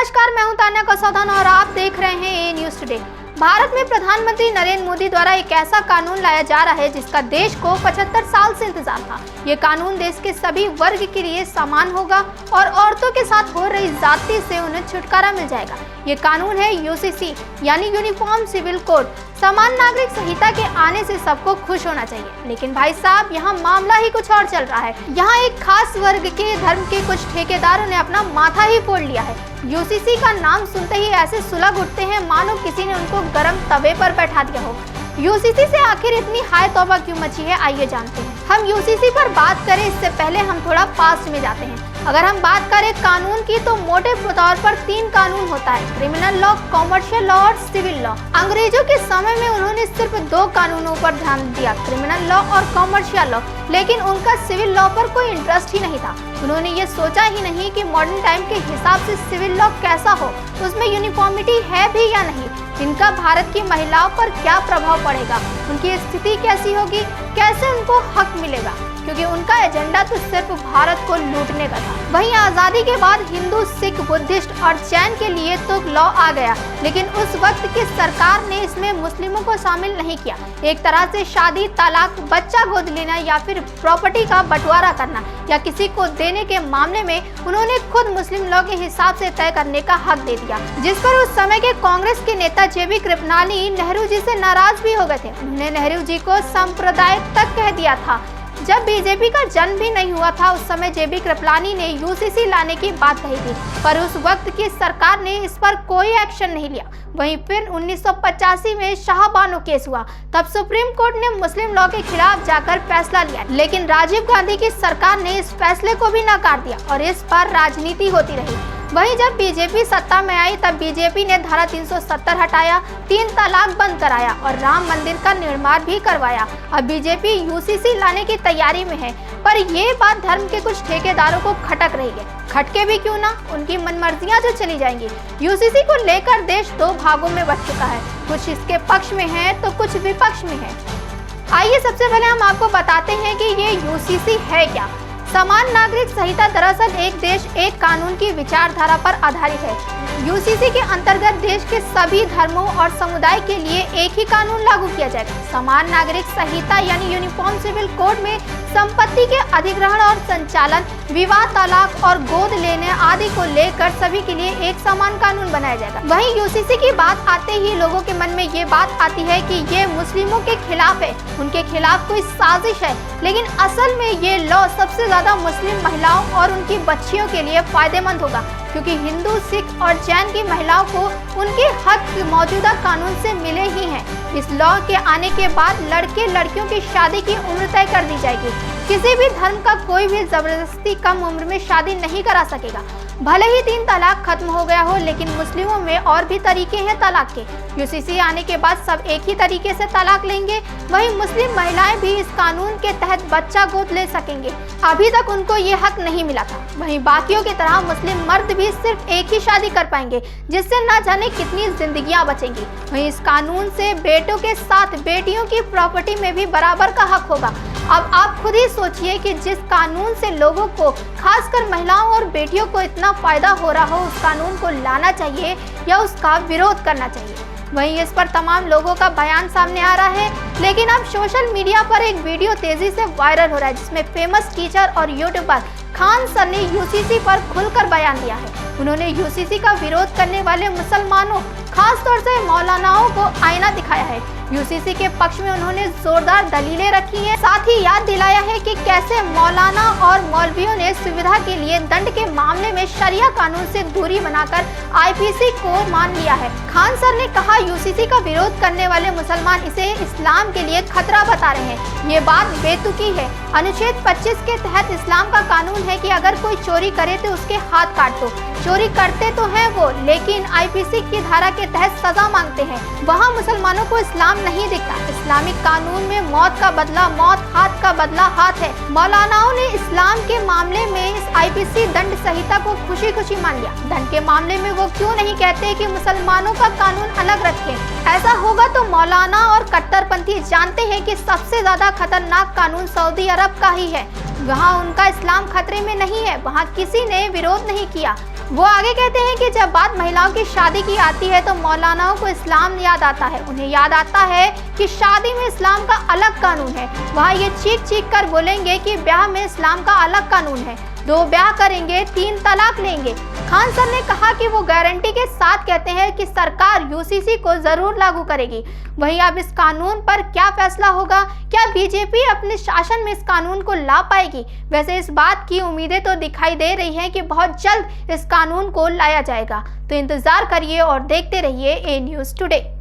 नमस्कार, मैं हूं तान्या कसौदान और आप देख रहे हैं ए न्यूज टुडे। भारत में प्रधानमंत्री नरेंद्र मोदी द्वारा एक ऐसा कानून लाया जा रहा है जिसका देश को 75 साल से इंतजार था। ये कानून देश के सभी वर्ग के लिए समान होगा और औरतों के साथ हो रही जाति से उन्हें छुटकारा मिल जाएगा। ये कानून है यूसीसी यानी यूनिफॉर्म सिविल कोड। समान नागरिक संहिता के आने से सबको खुश होना चाहिए, लेकिन भाई साहब यहाँ मामला ही कुछ और चल रहा है। यहाँ एक खास वर्ग के धर्म के कुछ ठेकेदारों ने अपना माथा ही फोड़ लिया है। यूसीसी का नाम सुनते ही ऐसे सुलग उठते हैं मानो किसी ने उनको गर्म तवे पर बैठा दिया हो। यूसीसी से आखिर इतनी हाय तौबा क्यों मची है, आइए जानते हैं। हम यूसीसी पर बात करें इससे पहले हम थोड़ा पास्ट में जाते हैं। अगर हम बात करें कानून की तो मोटे तौर पर 3 कानून होता है, क्रिमिनल लॉ, कॉमर्शियल लॉ और सिविल लॉ। अंग्रेजों के समय में उन्होंने सिर्फ 2 कानूनों पर ध्यान दिया, क्रिमिनल लॉ और कॉमर्शियल लॉ, लेकिन उनका सिविल लॉ पर कोई इंटरेस्ट ही नहीं था। उन्होंने ये सोचा ही नहीं कि मॉडर्न टाइम के हिसाब से सिविल लॉ कैसा हो, उसमें यूनिफॉर्मिटी है भी या नहीं, इनका भारत की महिलाओं पर क्या प्रभाव पड़ेगा, उनकी स्थिति कैसी होगी, कैसे उनको हक मिलेगा, क्योंकि उनका एजेंडा तो सिर्फ भारत को लूटने का था। वहीं आजादी के बाद हिंदू, सिख, बुद्धिस्ट और जैन के लिए तो लॉ आ गया, लेकिन उस वक्त की सरकार ने इसमें मुस्लिमों को शामिल नहीं किया। एक तरह से शादी, तलाक, बच्चा गोद लेना या फिर प्रॉपर्टी का बंटवारा करना या किसी को देने के मामले में उन्होंने खुद मुस्लिम लॉ के हिसाब से तय करने का हक दे दिया, जिस पर उस समय के कांग्रेस के नेता जेबी कृपलानी नेहरू जी से नाराज भी हो गए थे। उन्होंने नेहरू जी को सांप्रदायिक तक कह दिया था। जब बीजेपी का जन्म भी नहीं हुआ था उस समय जेबी कृपलानी ने यूसीसी लाने की बात कही थी, पर उस वक्त की सरकार ने इस पर कोई एक्शन नहीं लिया। वहीं फिर 1985 में शाहबानो केस हुआ, तब सुप्रीम कोर्ट ने मुस्लिम लॉ के खिलाफ जाकर फैसला लिया, लेकिन राजीव गांधी की सरकार ने इस फैसले को भी नकार दिया और इस पर राजनीति होती रही। वहीं जब बीजेपी सत्ता में आई तब बीजेपी ने धारा 370 हटाया, 3 तलाक बंद कराया और राम मंदिर का निर्माण भी करवाया। अब बीजेपी यूसीसी लाने की तैयारी में है, पर ये बात धर्म के कुछ ठेकेदारों को खटक रही है। खटके भी क्यों ना, उनकी मनमर्जियां जो चली जाएंगी। यूसीसी को लेकर देश 2 भागों में बंट चुका है, कुछ इसके पक्ष में है तो कुछ विपक्ष में है। आइए सबसे पहले हम आपको बताते हैं कि ये यूसीसी है क्या। समान नागरिक संहिता दरअसल एक देश एक कानून की विचारधारा पर आधारित है। यूसीसी के अंतर्गत देश के सभी धर्मों और समुदाय के लिए एक ही कानून लागू किया जाएगा। समान नागरिक संहिता यानी यूनिफॉर्म सिविल कोड में संपत्ति के अधिग्रहण और संचालन, विवाह, तलाक और गोद लेने आदि को लेकर सभी के लिए एक समान कानून बनाया जाएगा। वहीं यूसीसी की बात आते ही लोगों के मन में ये बात आती है कि ये मुस्लिमों के खिलाफ है, उनके खिलाफ कोई साजिश है, लेकिन असल में ये लॉ सबसे ज्यादा मुस्लिम महिलाओं और उनकी बच्चियों के लिए फायदेमंद होगा, क्योंकि हिंदू, सिख और जैन की महिलाओं को उनके हक मौजूदा कानून से मिले ही हैं। इस लॉ के आने के बाद लड़के लड़कियों की शादी की उम्र तय कर दी जाएगी। किसी भी धर्म का कोई भी जबरदस्ती कम उम्र में शादी नहीं करा सकेगा। भले ही 3 तलाक खत्म हो गया हो, लेकिन मुस्लिमों में और भी तरीके हैं तलाक के। यूसीसी आने के बाद सब एक ही तरीके से तलाक लेंगे। वहीं मुस्लिम महिलाएं भी इस कानून के तहत बच्चा गोद ले सकेंगे। अभी तक उनको ये हक नहीं मिला था। वहीं बाकियों की तरह मुस्लिम मर्द भी सिर्फ एक ही शादी कर पाएंगे, जिससे न जाने कितनी जिंदगियां बचेंगी। वहीं इस कानून से बेटों के साथ बेटियों की प्रॉपर्टी में भी बराबर का हक होगा। अब आप खुद ही सोचिए कि जिस कानून से लोगों को, खासकर महिलाओं और बेटियों को इतना फायदा हो रहा हो, उस कानून को लाना चाहिए या उसका विरोध करना चाहिए। वहीं इस पर तमाम लोगों का बयान सामने आ रहा है, लेकिन अब सोशल मीडिया पर एक वीडियो तेजी से वायरल हो रहा है जिसमें फेमस टीचर और यूट्यूबर खान सर ने यूसीसी पर खुलकर बयान दिया है। उन्होंने यूसीसी का विरोध करने वाले मुसलमानों, खासतौर से मौलानाओं को आईना दिखाया है। यूसीसी के पक्ष में उन्होंने जोरदार दलीलें रखी हैं, साथ ही याद दिलाया है कि कैसे मौलाना और मौलवियों ने सुविधा के लिए दंड के मामले में शरिया कानून से दूरी बनाकर आईपीसी को मान लिया है। खान सर ने कहा, यूसीसी का विरोध करने वाले मुसलमान इसे इस्लाम के लिए खतरा बता रहे हैं। ये बात बेतुकी है। अनुच्छेद 25 के तहत इस्लाम का कानून है कि अगर कोई चोरी करे तो उसके हाथ काट दो। चोरी करते तो हैं वो, लेकिन आईपीसी की धारा के तहत सजा मांगते हैं। वहाँ मुसलमानों को इस्लाम नहीं दिखता। इस्लामिक कानून में मौत का बदला मौत, हाथ का बदला हाथ है। मौलानाओं ने इस्लाम के मामले में इस आईपीसी दंड संहिता को खुशी खुशी मान लिया। दंड के मामले में वो क्यों नहीं कहते कि मुसलमानों का कानून अलग रखें। ऐसा होगा तो मौलाना और कट्टरपंथी जानते हैं कि सबसे ज्यादा खतरनाक कानून सऊदी अरब का ही है। वहाँ उनका इस्लाम खतरे में नहीं है, वहाँ किसी ने विरोध नहीं किया। वो आगे कहते हैं कि जब बात महिलाओं की शादी की आती है तो मौलानाओं को इस्लाम याद आता है। उन्हें याद आता है कि शादी में इस्लाम का अलग कानून है। वहाँ ये चीख चीख कर बोलेंगे कि ब्याह में इस्लाम का अलग कानून है, 2 ब्याह करेंगे, 3 तलाक लेंगे। खान सर ने कहा कि वो गारंटी के साथ कहते हैं कि सरकार यूसीसी को जरूर लागू करेगी। वहीं अब इस कानून पर क्या फैसला होगा? क्या बीजेपी अपने शासन में इस कानून को ला पाएगी? वैसे इस बात की उम्मीदें तो दिखाई दे रही हैं कि बहुत जल्द इस कानून को लाया जाएगा। तो इंतजार करिए और देखते रहिए ए न्यूज़ टुडे।